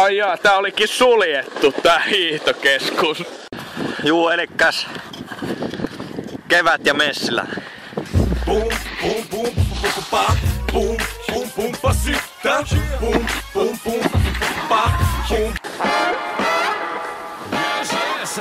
Ai jaa, tää olikin suljettu tää hiihtokeskus. Juu, elikkäs kevät ja Messilä. Pum, pum, pum, pum, pa, pum, pum, pum, pa syttää. Pum, pum, pum, pa, pum. Yes, yes,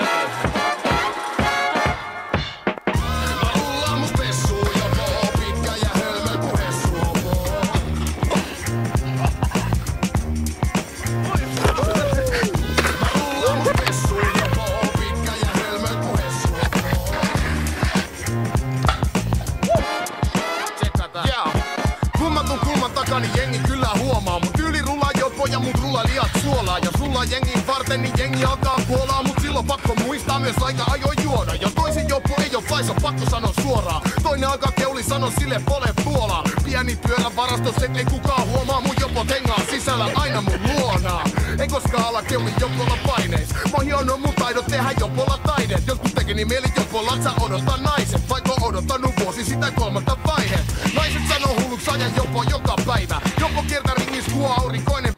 niin jengi kyllä huomaa. Mun tyyli rullaa jopo ja mut rullaa liat suolaa. Ja sulla jengin varten niin jengi alkaa kuolaa. Mut silloin pakko muistaa myös aika ajoin juoda. Ja toisin jopo ei oo fais, on pakko sanoa suoraan. Toinen alkaa keuli sano sille pole puolaa. Pieni pyörä varastos, ei kukaan huomaa. Mun jopo hengaa sisällä aina mun luona. Ei koskaan ala keuli jopolla paineis. Mä oon hieno mun taidot tehdä jopolla taidet. Joskus tekeni mieli jopolla, sä odottaa naiset. Vaikka odottanut vuosi sitä kolmatta vaiheet. Naiset sanoo hulluks ajan jopo joka päivä. Jopo kiertää ringis kuo aurinkoinen.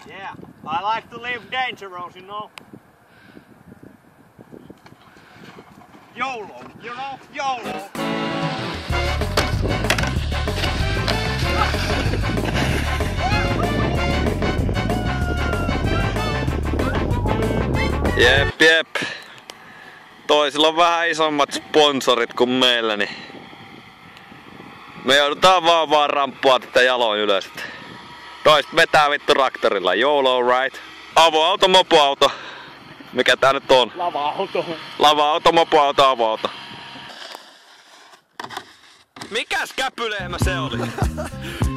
Yeah, I like to live dangerous, you know. YOLO, you know, YOLO. Jep, jep. Toisilla on vähän isommat sponsorit kuin meillä, niin me joudutaan vaan ramppua tätä jaloin ylös. Toiset vetää vittu traktorilla. YOLO, right? Avoauto, mopoauto. Mikä tää nyt on? Lava-auto. Lava-auto, mopoauto, avoauto. Mikäs käpylehmä se oli?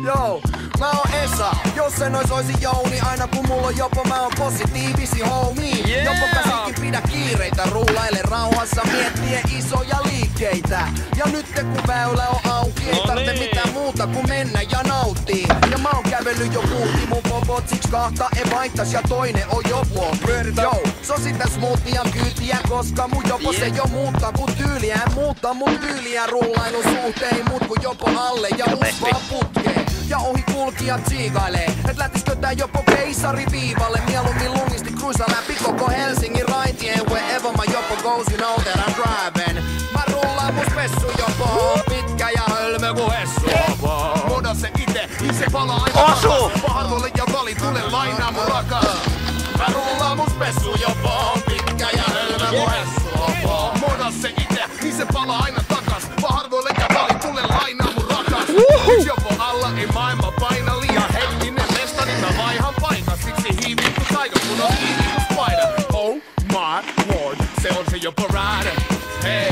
Joo, mä oon Esa. Jos en ois oisin Jouni, aina kun mulla on jopo, mä oon positiivisi homie. Yeah. Jopo käsikin pidä kiireitä, rullaile rauhassa miettien isoja liikkeitä. Ja nyt kun väylä on auki, ei tarvitse mitään muuta kuin mennä ja nauttii. Ja mä oon kävellyt jo puhti mun popot, siks kahta ei vaihtas ja toinen on jopo. Joo, se on sitä smoothia kyytiä, koska mun jopo se jo muuttaa kun tyyliä. En muuta mun tyyliä rullailun suhteen, mut kun jopo alle ja usvaa putkeen. Ja ohi kulkijat siikailee, et lähtiskö tää jopo keisari viivalle. Mieluummin lungisti cruisa läpi koko Helsingin raitien. Wherever my jopo goes, you know that I'm driving. Mä rullaan mun spessu jopo, pitkä ja hölmö ku hessu jopo. Moda se ite, niin se palaa aina takas. Paharvolle ja vali, tule lainaa mun rakas. Mä rullaan mun spessu jopo, pitkä ja hölmö ku hessu jopo. Moda se ite, niin se palaa aina takas. Paharvolle ja vali, tule lainaa mun rakas. Yks jopo alla, ei maailma paina liian henkinen mesta, niin mä vaihan paikan. Siksi hiivin ku taika, kun on hiivin ku spider. Oh my lord, se on se jopo rider. Hey.